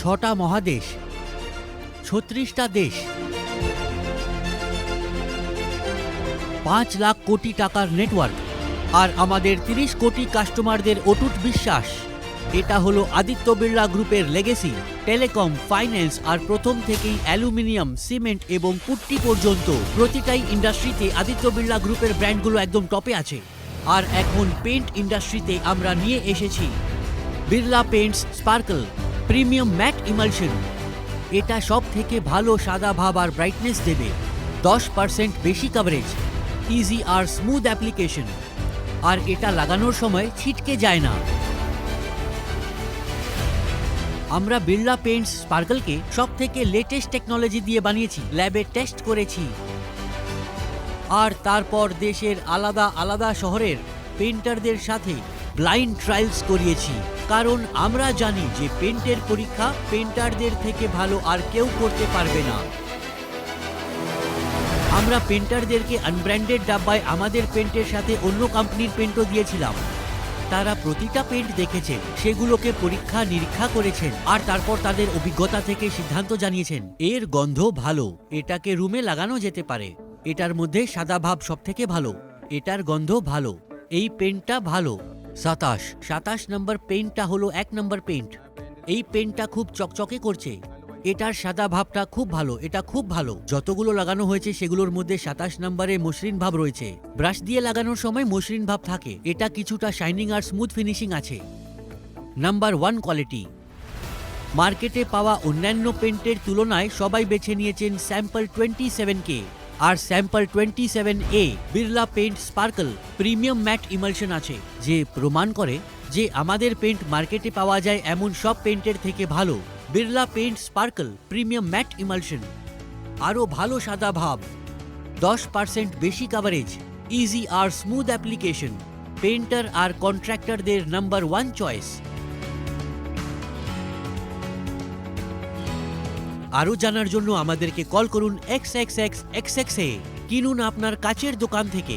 6টা মহাদেশ, 36টা দেশ, 5 লাখ কোটি টাকার নেটওয়ার্ক আর আমাদের 30 কোটি কাস্টমারদের অটুট বিশ্বাস। এটা হলো আদিত্য বিড়লা গ্রুপের লেগেসি। টেলিকম, ফাইন্যান্স আর প্রথম থেকেই অ্যালুমিনিয়াম, সিমেন্ট এবং পুট্টি পর্যন্ত প্রতিটাই ইন্ডাস্ট্রিতে আদিত্য বিড়লা গ্রুপের ব্র্যান্ডগুলো একদম টপে আছে। আর এখন পেন্ট ইন্ডাস্ট্রিতে আমরা নিয়ে এসেছি Birla paints sparkle premium matt emulsion. এটা সব থেকে ভালো সাদা ভাব আর ব্রাইটনেস দেবে। 10% বেশি কভারেজ, ইজি আর স্মুথ অ্যাপ্লিকেশন, আর এটা লাগানোর সময় ছিটকে যায় না। আমরা বিড়লা পেন্টস স্পার্কলকে সব থেকে লেটেস্ট টেকনোলজি দিয়ে বানিয়েছি, ল্যাবে টেস্ট করেছি, আর তারপর দেশের আলাদা আলাদা শহরের পেন্টারদের সাথে ব্লাইন্ড ট্রায়ালস করিয়েছি। কারণ আমরা জানি যে পেন্টের পরীক্ষা পেন্টারদের থেকে ভালো আর কেউ করতে পারবে না। আমরা পেন্টারদেরকে আনব্র্যান্ডেড ডাব্বায় আমাদের পেন্টের সাথে অন্য কোম্পানির পেন্টও দিয়েছিলাম। তারা প্রতিটা পেন্ট দেখেছেন, সেগুলোকে পরীক্ষা নিরীক্ষা করেছেন, আর তারপর তাদের অভিজ্ঞতা থেকে সিদ্ধান্ত জানিয়েছেন এর গন্ধ ভালো, এটাকে রুমে লাগানো যেতে পারে, এটার মধ্যে সাদা ভাব সব থেকে ভালো, এটার গন্ধ ভালো, এই পেন্টটা ভালো। 27 নম্বর পেন্টটা হলো 1 নম্বর পেন্ট। এই পেন্টটা খুব চকচকে করছে, এটার সাদা ভাবটা খুব ভালো, এটা খুব ভালো। যতগুলো লাগানো হয়েছে সেগুলোর মধ্যে 27 নম্বরে মসৃণ ভাব রয়েছে। ব্রাশ দিয়ে লাগানোর সময় মসৃণ ভাব থাকে, এটা কিছুটা শাইনিং আর স্মুথ ফিনিশিং আছে। Number 1 quality. মার্কেটে পাওয়া অন্যান্য পেন্টের তুলনায় সবাই বেছে নিয়েছেন স্যাম্পল 27K আর sample 27A Birla paint sparkle premium matt emulsion আছে, যে প্রমাণ করে যে আমাদের পেন্ট মার্কেটে পাওয়া যায় এমন সব পেন্টের থেকে ভালো। Birla paint sparkle premium matt emulsion, আরও ভালো সাদা ভাব, 10% বেশি কভারেজ, ইজি আর স্মুথ অ্যাপ্লিকেশন, পেন্টার আর কন্ট্রাক্টরদের নাম্বার 1 চয়েস। আরও জানার জন্য আমাদেরকে কল করুন XXXXXA। কিনুন আপনার কাছের দোকান থেকে।